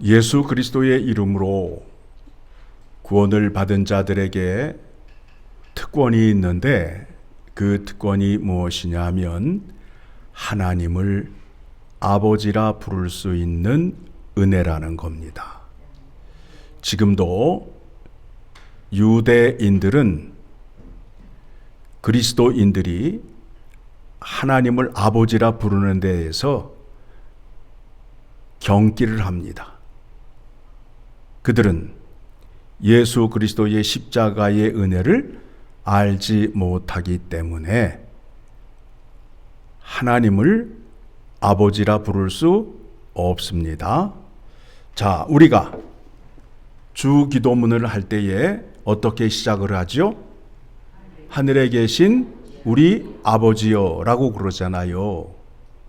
예수 그리스도의 이름으로 구원을 받은 자들에게 특권이 있는데 그 특권이 무엇이냐 하면 하나님을 아버지라 부를 수 있는 은혜라는 겁니다. 지금도 유대인들은 그리스도인들이 하나님을 아버지라 부르는 데에서 경기를 합니다. 그들은 예수 그리스도의 십자가의 은혜를 알지 못하기 때문에 하나님을 아버지라 부를 수 없습니다. 자, 우리가 주 기도문을 할 때에 어떻게 시작을 하죠? 하늘에 계신 우리 아버지여 라고 그러잖아요.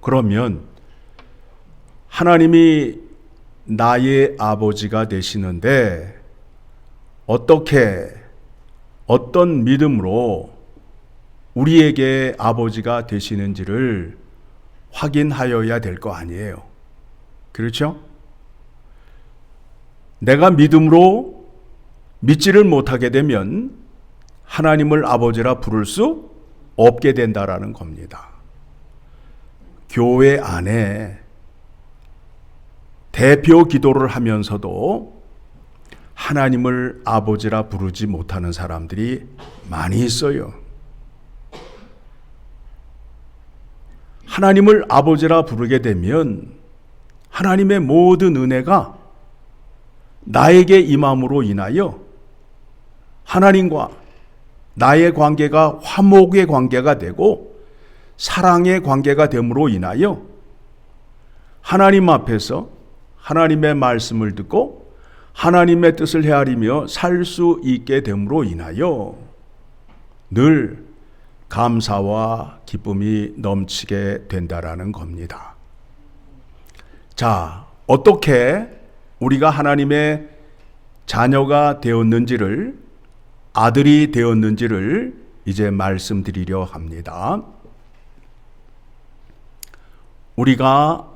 그러면 하나님이 나의 아버지가 되시는데 어떤 믿음으로 우리에게 아버지가 되시는지를 확인하여야 될 거 아니에요. 그렇죠? 내가 믿음으로 믿지를 못하게 되면 하나님을 아버지라 부를 수 없게 된다라는 겁니다. 교회 안에 대표 기도를 하면서도 하나님을 아버지라 부르지 못하는 사람들이 많이 있어요. 하나님을 아버지라 부르게 되면 하나님의 모든 은혜가 나에게 임함으로 인하여 하나님과 나의 관계가 화목의 관계가 되고 사랑의 관계가 됨으로 인하여 하나님 앞에서 하나님의 말씀을 듣고 하나님의 뜻을 헤아리며 살 수 있게 됨으로 인하여 늘 감사와 기쁨이 넘치게 된다라는 겁니다. 자, 어떻게 우리가 하나님의 자녀가 되었는지를, 아들이 되었는지를 이제 말씀드리려 합니다. 우리가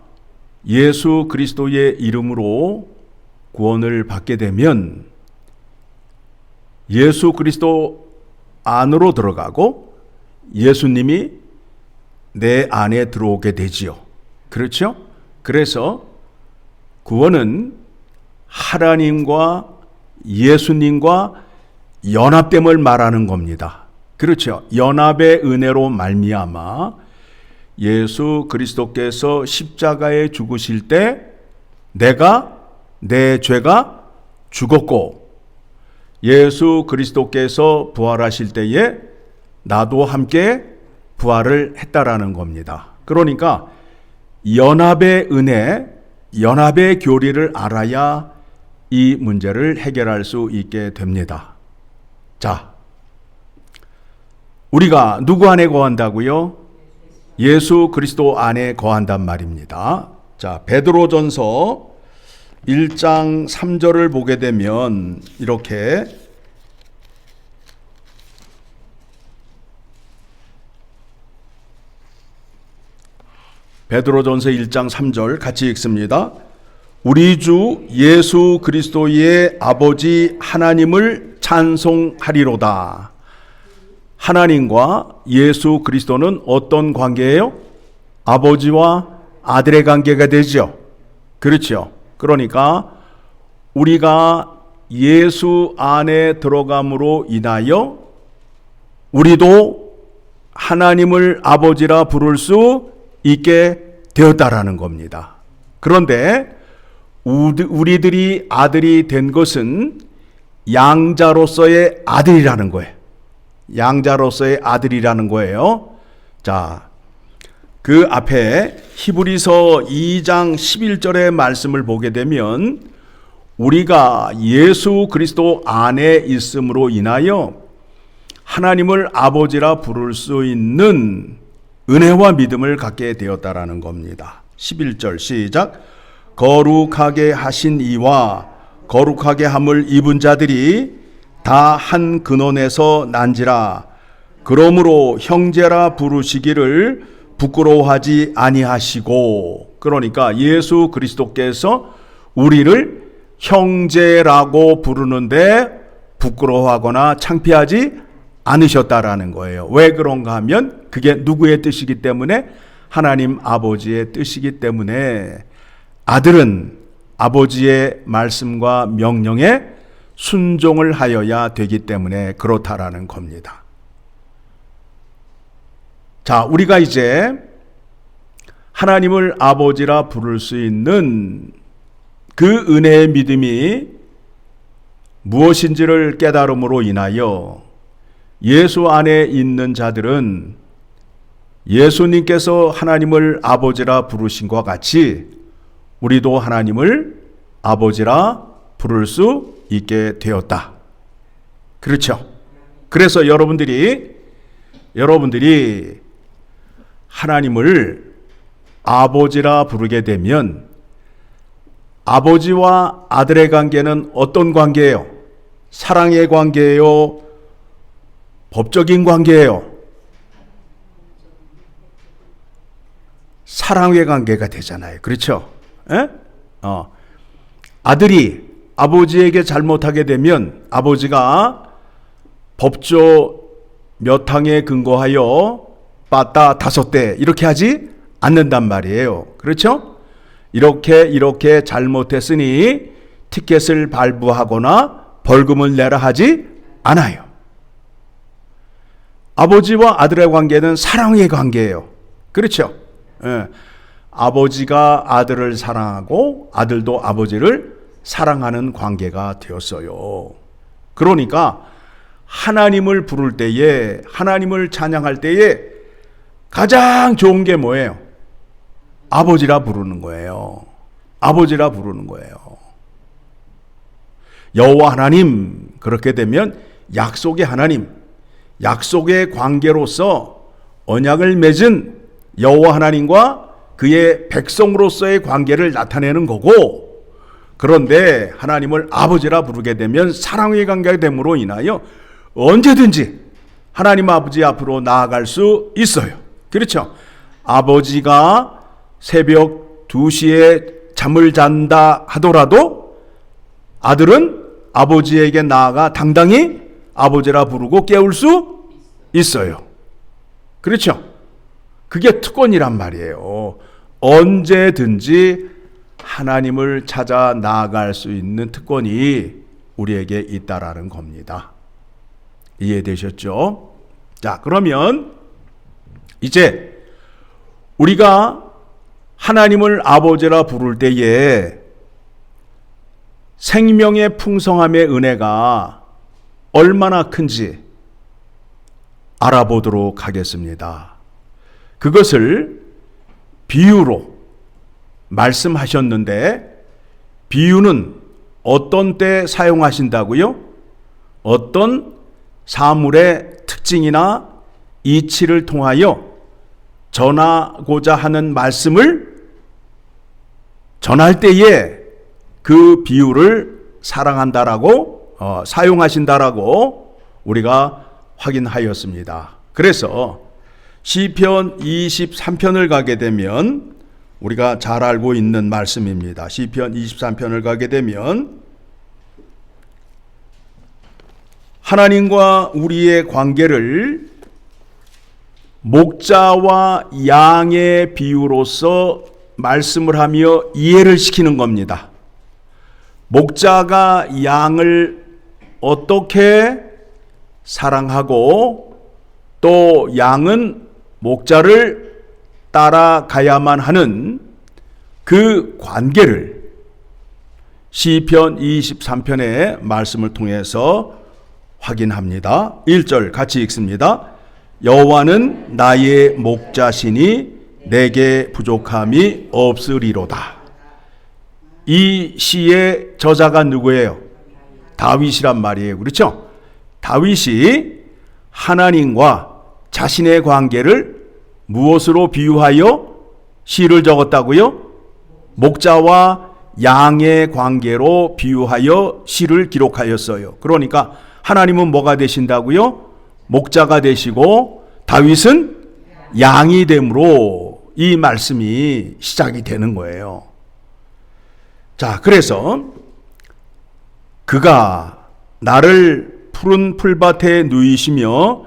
예수 그리스도의 이름으로 구원을 받게 되면 예수 그리스도 안으로 들어가고 예수님이 내 안에 들어오게 되지요. 그렇죠? 그래서 구원은 하나님과 예수님과 연합됨을 말하는 겁니다. 그렇죠? 연합의 은혜로 말미암아 예수 그리스도께서 십자가에 죽으실 때 내 죄가 죽었고 예수 그리스도께서 부활하실 때에 나도 함께 부활을 했다라는 겁니다. 그러니까 연합의 은혜, 연합의 교리를 알아야 이 문제를 해결할 수 있게 됩니다. 자, 우리가 누구 안에 거한다고요? 예수 그리스도 안에 거한단 말입니다. 자, 베드로전서 1장 3절을 보게 되면 이렇게 베드로전서 1장 3절 같이 읽습니다. 우리 주 예수 그리스도의 아버지 하나님을 찬송하리로다. 하나님과 예수 그리스도는 어떤 관계예요? 아버지와 아들의 관계가 되죠. 그렇죠. 그러니까 우리가 예수 안에 들어감으로 인하여 우리도 하나님을 아버지라 부를 수 있게 되었다라는 겁니다. 그런데 우리들이 아들이 된 것은 양자로서의 아들이라는 거예요. 양자로서의 아들이라는 거예요. 자, 그 앞에 히브리서 2장 11절의 말씀을 보게 되면 우리가 예수 그리스도 안에 있음으로 인하여 하나님을 아버지라 부를 수 있는 은혜와 믿음을 갖게 되었다라는 겁니다. 11절 시작. 거룩하게 하신 이와 거룩하게 함을 입은 자들이 다 한 근원에서 난지라. 그러므로 형제라 부르시기를 부끄러워하지 아니하시고. 그러니까 예수 그리스도께서 우리를 형제라고 부르는데 부끄러워하거나 창피하지 않으셨다라는 거예요. 왜 그런가 하면 그게 누구의 뜻이기 때문에? 하나님 아버지의 뜻이기 때문에 아들은 아버지의 말씀과 명령에 순종을 하여야 되기 때문에 그렇다라는 겁니다. 자, 우리가 이제 하나님을 아버지라 부를 수 있는 그 은혜의 믿음이 무엇인지를 깨달음으로 인하여 예수 안에 있는 자들은 예수님께서 하나님을 아버지라 부르신 것과 같이 우리도 하나님을 아버지라 부를 수 있게 되었다. 그렇죠? 그래서 여러분들이 하나님을 아버지라 부르게 되면 아버지와 아들의 관계는 어떤 관계예요? 사랑의 관계예요? 법적인 관계예요? 사랑의 관계가 되잖아요. 그렇죠? 아들이 아버지에게 잘못하게 되면 아버지가 법조 몇 항에 근거하여 빠따 5대 이렇게 하지 않는단 말이에요. 그렇죠? 이렇게 잘못했으니 티켓을 발부하거나 벌금을 내라 하지 않아요. 아버지와 아들의 관계는 사랑의 관계예요. 그렇죠? 예. 아버지가 아들을 사랑하고 아들도 아버지를 사랑하는 관계가 되었어요. 그러니까 하나님을 부를 때에, 하나님을 찬양할 때에 가장 좋은 게 뭐예요? 아버지라 부르는 거예요. 아버지라 부르는 거예요. 여호와 하나님, 그렇게 되면 약속의 하나님, 약속의 관계로서 언약을 맺은 여호와 하나님과 그의 백성으로서의 관계를 나타내는 거고, 그런데 하나님을 아버지라 부르게 되면 사랑의 관계가 됨으로 인하여 언제든지 하나님 아버지 앞으로 나아갈 수 있어요. 그렇죠? 아버지가 새벽 2시에 잠을 잔다 하더라도 아들은 아버지에게 나아가 당당히 아버지라 부르고 깨울 수 있어요. 그렇죠? 그게 특권이란 말이에요. 언제든지 하나님을 찾아 나아갈 수 있는 특권이 우리에게 있다라는 겁니다. 이해되셨죠? 자, 그러면 이제 우리가 하나님을 아버지라 부를 때에 생명의 풍성함의 은혜가 얼마나 큰지 알아보도록 하겠습니다. 그것을 비유로 말씀하셨는데, 비유는 어떤 때 사용하신다고요? 어떤 사물의 특징이나 이치를 통하여 전하고자 하는 말씀을 전할 때에 그 비유를 사용한다라고 우리가 확인하였습니다. 그래서 시편 23편을 가게 되면 우리가 잘 알고 있는 말씀입니다. 시편 23편을 가게 되면 하나님과 우리의 관계를 목자와 양의 비유로서 말씀을 하며 이해를 시키는 겁니다. 목자가 양을 어떻게 사랑하고 또 양은 목자를 따라가야만 하는 그 관계를 시편 23편의 말씀을 통해서 확인합니다. 1절 같이 읽습니다. 여호와는 나의 목자시니 내게 부족함이 없으리로다. 이 시의 저자가 누구예요? 다윗이란 말이에요. 그렇죠? 다윗이 하나님과 자신의 관계를 무엇으로 비유하여 시를 적었다고요? 목자와 양의 관계로 비유하여 시를 기록하였어요. 그러니까 하나님은 뭐가 되신다고요? 목자가 되시고 다윗은 양이 됨으로 이 말씀이 시작이 되는 거예요. 자, 그래서 그가 나를 푸른 풀밭에 누이시며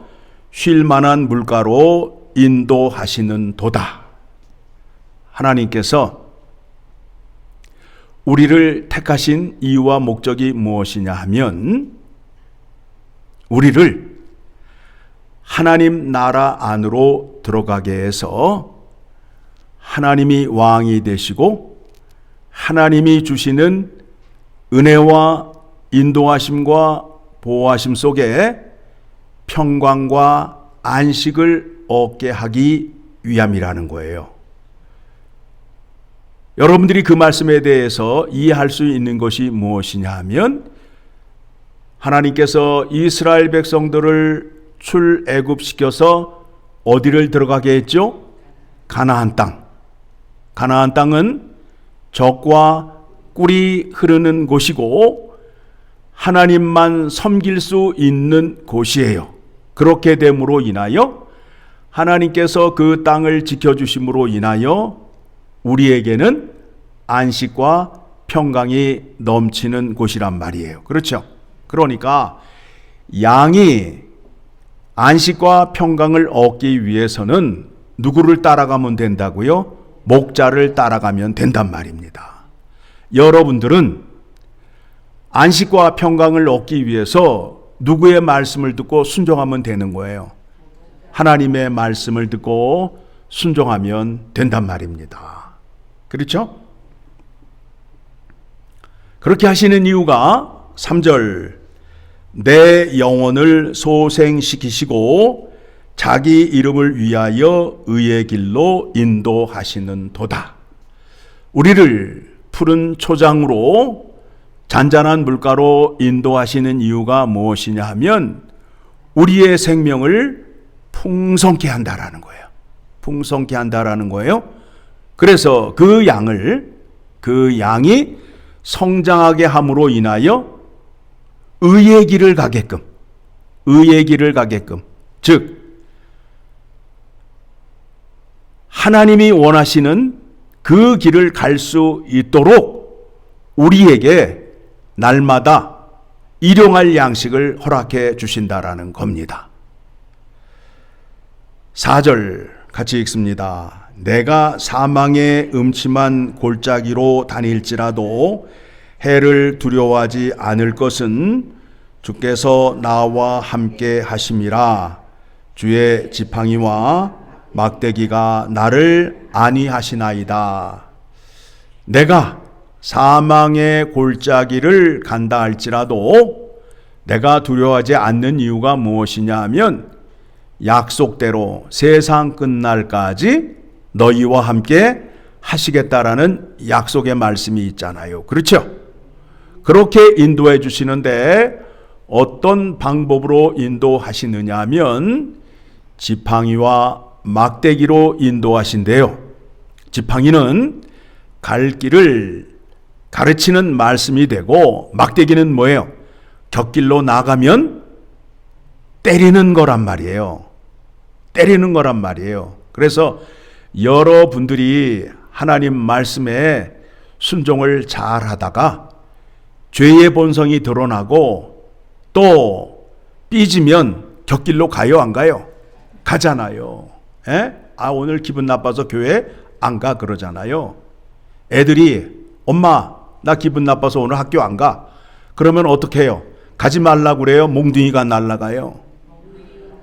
쉴 만한 물가로 인도하시는 도다. 하나님께서 우리를 택하신 이유와 목적이 무엇이냐 하면 우리를 하나님 나라 안으로 들어가게 해서 하나님이 왕이 되시고 하나님이 주시는 은혜와 인도하심과 보호하심 속에 평강과 안식을 얻게 하기 위함이라는 거예요. 여러분들이 그 말씀에 대해서 이해할 수 있는 것이 무엇이냐 하면 하나님께서 이스라엘 백성들을 출애굽시켜서 어디를 들어가게 했죠? 가나안 땅. 가나안 땅은 젖과 꿀이 흐르는 곳이고 하나님만 섬길 수 있는 곳이에요. 그렇게 됨으로 인하여 하나님께서 그 땅을 지켜주심으로 인하여 우리에게는 안식과 평강이 넘치는 곳이란 말이에요. 그렇죠? 그러니까 양이 안식과 평강을 얻기 위해서는 누구를 따라가면 된다고요? 목자를 따라가면 된단 말입니다. 여러분들은 안식과 평강을 얻기 위해서 누구의 말씀을 듣고 순종하면 되는 거예요? 하나님의 말씀을 듣고 순종하면 된단 말입니다. 그렇죠? 그렇게 하시는 이유가 3절 내 영혼을 소생시키시고 자기 이름을 위하여 의의 길로 인도하시는 도다. 우리를 푸른 초장으로 잔잔한 물가로 인도하시는 이유가 무엇이냐 하면 우리의 생명을 풍성케 한다라는 거예요. 풍성케 한다라는 거예요. 그래서 그 양이 성장하게 함으로 인하여 의의 길을 가게끔, 즉 하나님이 원하시는 그 길을 갈 수 있도록 우리에게 날마다 일용할 양식을 허락해 주신다라는 겁니다. 4절 같이 읽습니다. 내가 사망의 음침한 골짜기로 다닐지라도 해를 두려워하지 않을 것은 주께서 나와 함께 하심이라. 주의 지팡이와 막대기가 나를 안위하시나이다. 내가 사망의 골짜기를 간다 할지라도 내가 두려워하지 않는 이유가 무엇이냐 하면 약속대로 세상 끝날까지 너희와 함께 하시겠다라는 약속의 말씀이 있잖아요. 그렇죠? 그렇게 인도해 주시는데 어떤 방법으로 인도하시느냐 하면 지팡이와 막대기로 인도하신대요. 지팡이는 갈 길을 가르치는 말씀이 되고 막대기는 뭐예요? 곁길로 나가면 때리는 거란 말이에요. 그래서 여러분들이 하나님 말씀에 순종을 잘 하다가 죄의 본성이 드러나고 또 삐지면 곁길로 가요, 안 가요? 가잖아요. 오늘 기분 나빠서 교회 안 가 그러잖아요. 애들이 엄마 나 기분 나빠서 오늘 학교 안 가. 그러면 어떻게 해요? 가지 말라고 그래요? 몽둥이가 날아가요?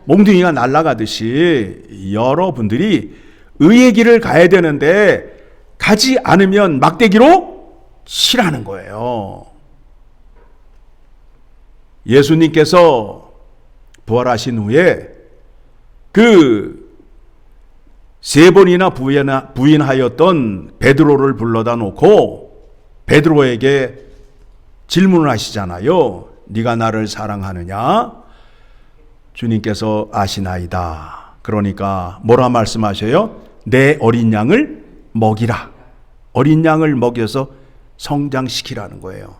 몽둥이가 날아가듯이 여러분들이 의의 길을 가야 되는데 가지 않으면 막대기로 치라는 거예요. 예수님께서 부활하신 후에 그 세 번이나 부인하였던 베드로를 불러다 놓고 베드로에게 질문을 하시잖아요. 네가 나를 사랑하느냐? 주님께서 아시나이다. 그러니까 뭐라 말씀하셔요? 내 어린 양을 먹이라. 어린 양을 먹여서 성장시키라는 거예요.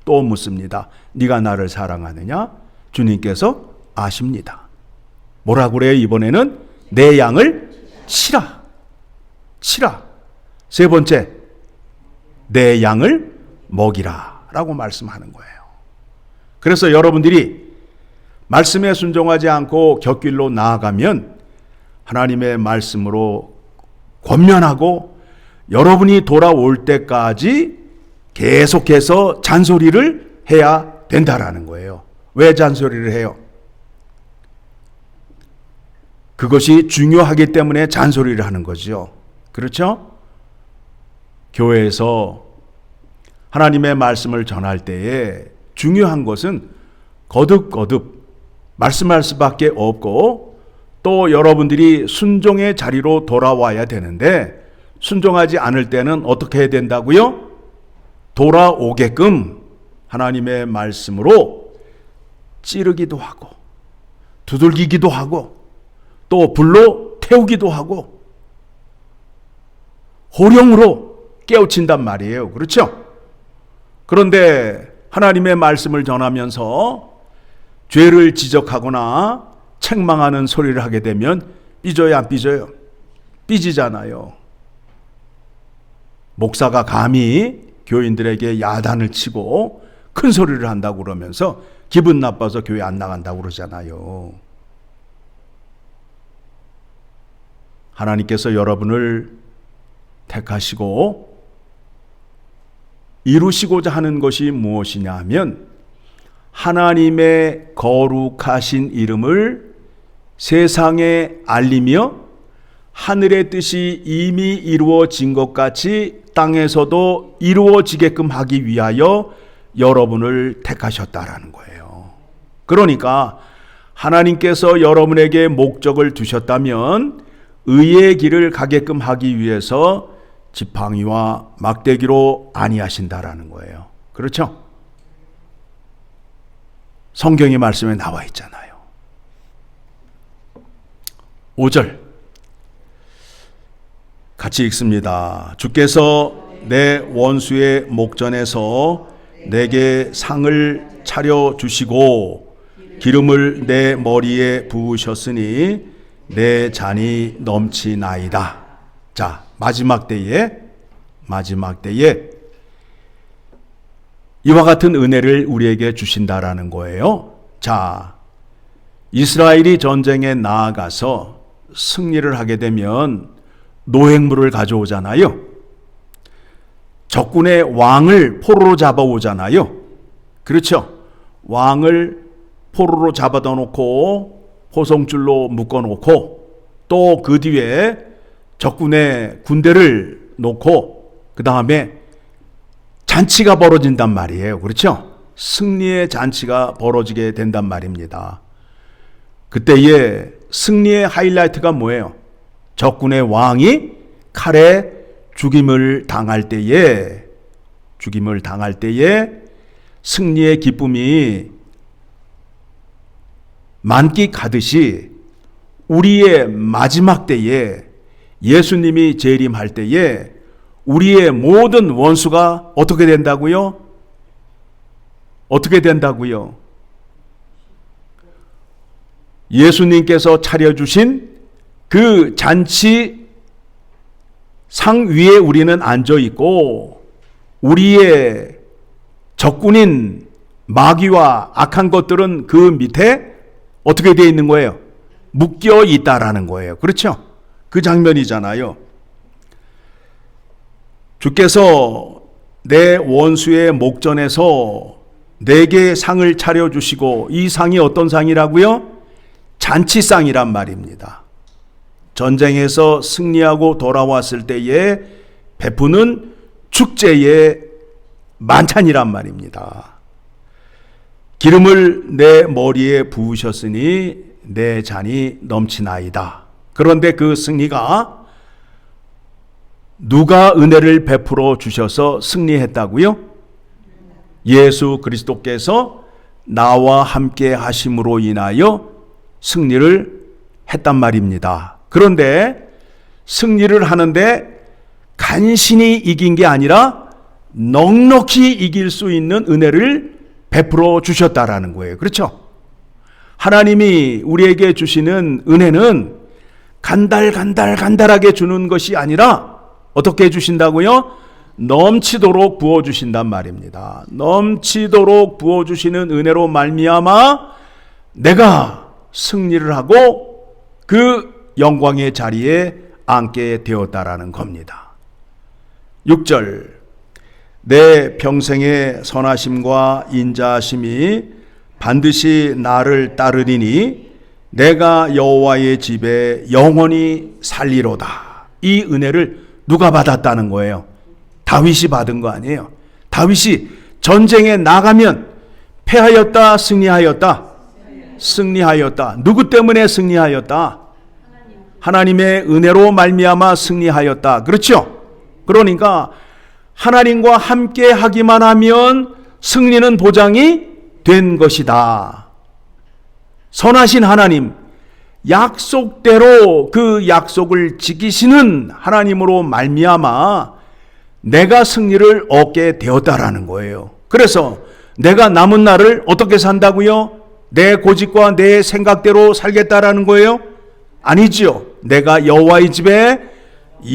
또 묻습니다. 네가 나를 사랑하느냐? 주님께서 아십니다. 뭐라 그래요? 이번에는 내 양을 치라. 세 번째, 내 양을 먹이라 라고 말씀하는 거예요. 그래서 여러분들이 말씀에 순종하지 않고 곁길로 나아가면 하나님의 말씀으로 권면하고 여러분이 돌아올 때까지 계속해서 잔소리를 해야 된다라는 거예요. 왜 잔소리를 해요? 그것이 중요하기 때문에 잔소리를 하는 거죠. 그렇죠? 교회에서 하나님의 말씀을 전할 때에 중요한 것은 거듭거듭 말씀할 수밖에 없고 또 여러분들이 순종의 자리로 돌아와야 되는데 순종하지 않을 때는 어떻게 해야 된다고요? 돌아오게끔 하나님의 말씀으로 찌르기도 하고 두들기기도 하고 또 불로 태우기도 하고 호령으로 깨우친단 말이에요. 그렇죠? 그런데 하나님의 말씀을 전하면서 죄를 지적하거나 책망하는 소리를 하게 되면 삐져요, 안 삐져요? 삐지잖아요. 목사가 감히 교인들에게 야단을 치고 큰 소리를 한다고 그러면서 기분 나빠서 교회 안 나간다고 그러잖아요. 하나님께서 여러분을 택하시고 이루시고자 하는 것이 무엇이냐 하면 하나님의 거룩하신 이름을 세상에 알리며 하늘의 뜻이 이미 이루어진 것 같이 땅에서도 이루어지게끔 하기 위하여 여러분을 택하셨다라는 거예요. 그러니까 하나님께서 여러분에게 목적을 두셨다면 의의 길을 가게끔 하기 위해서 지팡이와 막대기로 아니하신다라는 거예요. 그렇죠? 성경의 말씀에 나와 있잖아요. 5절 같이 읽습니다. 주께서 내 원수의 목전에서 내게 상을 차려주시고 기름을 내 머리에 부으셨으니 내 잔이 넘치나이다. 자, 마지막 때에 이와 같은 은혜를 우리에게 주신다라는 거예요. 자, 이스라엘이 전쟁에 나아가서 승리를 하게 되면 노획물을 가져오잖아요. 적군의 왕을 포로로 잡아오잖아요. 그렇죠? 왕을 포로로 잡아다 놓고 포송줄로 묶어놓고 또 그 뒤에 적군의 군대를 놓고 그 다음에 잔치가 벌어진단 말이에요. 그렇죠? 승리의 잔치가 벌어지게 된단 말입니다. 그때의 승리의 하이라이트가 뭐예요? 적군의 왕이 칼에 죽임을 당할 때에 승리의 기쁨이 만끽하듯이 우리의 마지막 때에 예수님이 재림할 때에 우리의 모든 원수가 어떻게 된다고요? 어떻게 된다고요? 예수님께서 차려주신 그 잔치 상 위에 우리는 앉아 있고 우리의 적군인 마귀와 악한 것들은 그 밑에 어떻게 되어 있는 거예요? 묶여 있다라는 거예요. 그렇죠? 그 장면이잖아요. 주께서 내 원수의 목전에서 내게 상을 차려주시고 이 상이 어떤 상이라고요? 잔치상이란 말입니다. 전쟁에서 승리하고 돌아왔을 때에 베푸는 축제의 만찬이란 말입니다. 기름을 내 머리에 부으셨으니 내 잔이 넘치나이다. 그런데 그 승리가 누가 은혜를 베풀어 주셔서 승리했다고요? 예수 그리스도께서 나와 함께 하심으로 인하여 승리를 했단 말입니다. 그런데 승리를 하는데 간신히 이긴 게 아니라 넉넉히 이길 수 있는 은혜를 베풀어 주셨다라는 거예요. 그렇죠? 하나님이 우리에게 주시는 은혜는 간달간달하게 주는 것이 아니라 어떻게 해주신다고요? 넘치도록 부어주신단 말입니다. 넘치도록 부어주시는 은혜로 말미암아 내가 승리를 하고 그 영광의 자리에 앉게 되었다라는 겁니다. 6절, 내 평생의 선하심과 인자하심이 반드시 나를 따르리니 내가 여호와의 집에 영원히 살리로다. 이 은혜를 누가 받았다는 거예요? 다윗이 받은 거 아니에요. 다윗이 전쟁에 나가면 패하였다, 승리하였다? 승리하였다. 누구 때문에 승리하였다? 하나님의 은혜로 말미암아 승리하였다. 그렇죠? 그러니까 하나님과 함께 하기만 하면 승리는 보장이 된 것이다. 선하신 하나님, 약속대로 그 약속을 지키시는 하나님으로 말미암아 내가 승리를 얻게 되었다라는 거예요. 그래서 내가 남은 날을 어떻게 산다고요? 내 고집과 내 생각대로 살겠다라는 거예요? 아니지요. 내가 여호와의 집에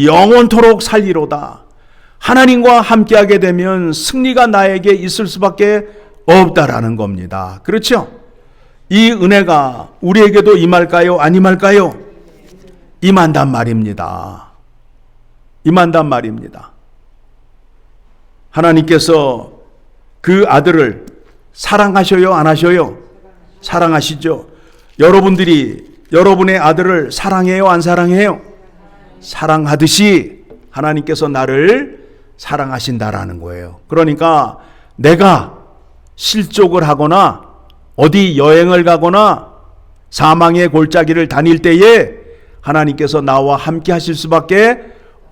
영원토록 살리로다. 하나님과 함께하게 되면 승리가 나에게 있을 수밖에 없다라는 겁니다. 그렇죠? 이 은혜가 우리에게도 임할까요? 안 임할까요? 임한단 말입니다. 임한단 말입니다. 하나님께서 그 아들을 사랑하셔요? 안 하셔요? 사랑하시죠. 여러분들이 여러분의 아들을 사랑해요? 안 사랑해요? 사랑하듯이 하나님께서 나를 사랑하신다라는 거예요. 그러니까 내가 실족을 하거나 어디 여행을 가거나 사망의 골짜기를 다닐 때에 하나님께서 나와 함께 하실 수밖에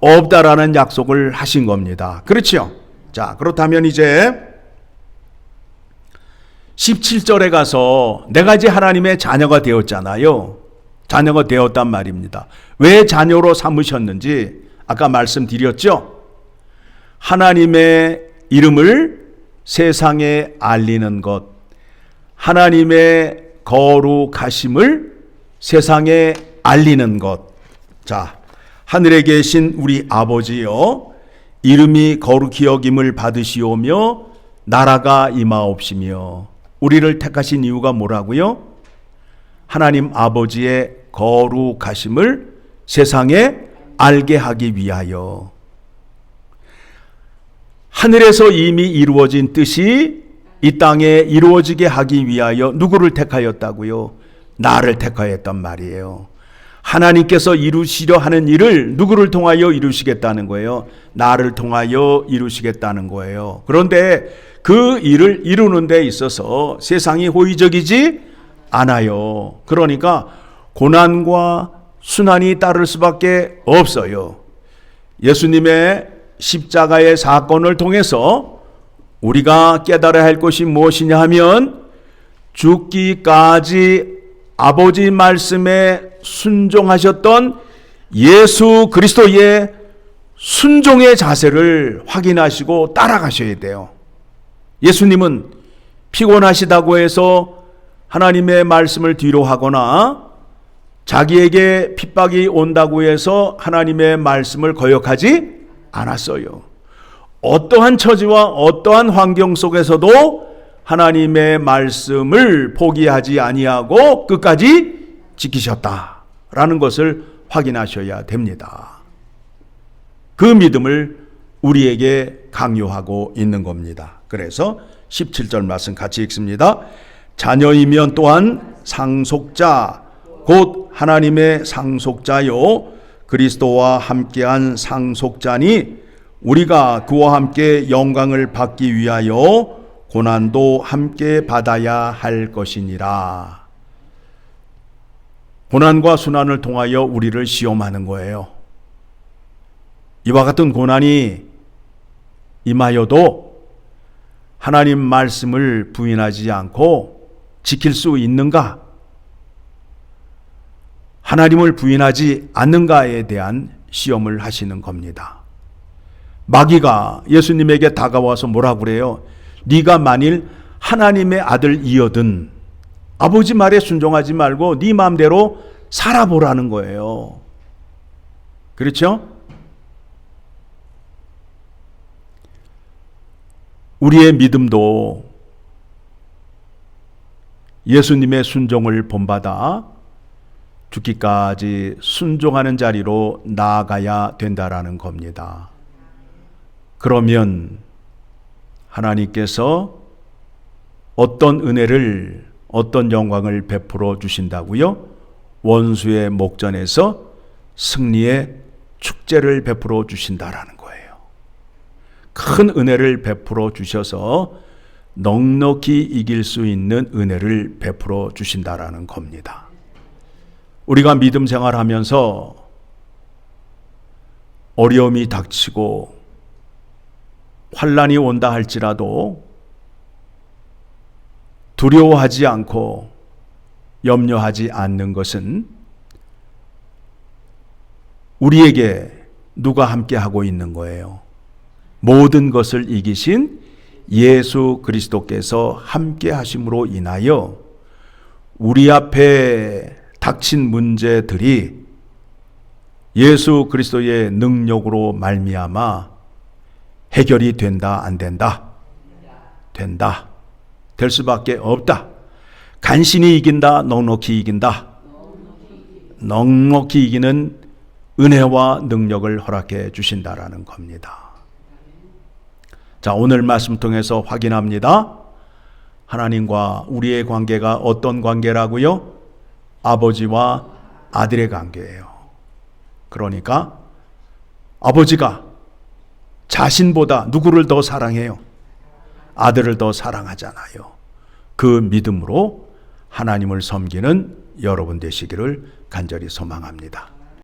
없다라는 약속을 하신 겁니다. 그렇죠? 자, 그렇다면 이제 17절에 가서 내가 이제 하나님의 자녀가 되었잖아요. 자녀가 되었단 말입니다. 왜 자녀로 삼으셨는지 아까 말씀드렸죠? 하나님의 이름을 세상에 알리는 것, 하나님의 거룩하심을 세상에 알리는 것. 자, 하늘에 계신 우리 아버지여, 이름이 거룩히 여김을 받으시오며 나라가 임하옵시며. 우리를 택하신 이유가 뭐라고요? 하나님 아버지의 거룩하심을 세상에 알게 하기 위하여. 하늘에서 이미 이루어진 뜻이 이 땅에 이루어지게 하기 위하여 누구를 택하였다고요? 나를 택하였단 말이에요. 하나님께서 이루시려 하는 일을 누구를 통하여 이루시겠다는 거예요? 나를 통하여 이루시겠다는 거예요. 그런데 그 일을 이루는 데 있어서 세상이 호의적이지 않아요. 그러니까 고난과 순환이 따를 수밖에 없어요. 예수님의 십자가의 사건을 통해서 우리가 깨달아야 할 것이 무엇이냐 하면 죽기까지 아버지 말씀에 순종하셨던 예수 그리스도의 순종의 자세를 확인하시고 따라가셔야 돼요. 예수님은 피곤하시다고 해서 하나님의 말씀을 뒤로 하거나 자기에게 핍박이 온다고 해서 하나님의 말씀을 거역하지 않았어요. 어떠한 처지와 어떠한 환경 속에서도 하나님의 말씀을 포기하지 아니하고 끝까지 지키셨다라는 것을 확인하셔야 됩니다. 그 믿음을 우리에게 강요하고 있는 겁니다. 그래서 17절 말씀 같이 읽습니다. 자녀이면 또한 상속자 곧 하나님의 상속자요 그리스도와 함께한 상속자니 우리가 그와 함께 영광을 받기 위하여 고난도 함께 받아야 할 것이니라. 고난과 순환을 통하여 우리를 시험하는 거예요. 이와 같은 고난이 임하여도 하나님 말씀을 부인하지 않고 지킬 수 있는가? 하나님을 부인하지 않는가에 대한 시험을 하시는 겁니다. 마귀가 예수님에게 다가와서 뭐라고 그래요? 네가 만일 하나님의 아들이거든 아버지 말에 순종하지 말고 네 마음대로 살아보라는 거예요. 그렇죠? 우리의 믿음도 예수님의 순종을 본받아 죽기까지 순종하는 자리로 나아가야 된다라는 겁니다. 그러면 하나님께서 어떤 은혜를, 어떤 영광을 베풀어 주신다고요? 원수의 목전에서 승리의 축제를 베풀어 주신다라는 거예요. 큰 은혜를 베풀어 주셔서 넉넉히 이길 수 있는 은혜를 베풀어 주신다라는 겁니다. 우리가 믿음 생활하면서 어려움이 닥치고 환난이 온다 할지라도 두려워하지 않고 염려하지 않는 것은 우리에게 누가 함께 하고 있는 거예요? 모든 것을 이기신 예수 그리스도께서 함께 하심으로 인하여 우리 앞에 닥친 문제들이 예수 그리스도의 능력으로 말미암아 해결이 된다, 안 된다? 된다. 될 수밖에 없다. 간신히 이긴다, 넉넉히 이긴다. 넉넉히 이기는 은혜와 능력을 허락해 주신다라는 겁니다. 자, 오늘 말씀 통해서 확인합니다. 하나님과 우리의 관계가 어떤 관계라고요? 아버지와 아들의 관계예요. 그러니까 아버지가 자신보다 누구를 더 사랑해요? 아들을 더 사랑하잖아요. 그 믿음으로 하나님을 섬기는 여러분 되시기를 간절히 소망합니다.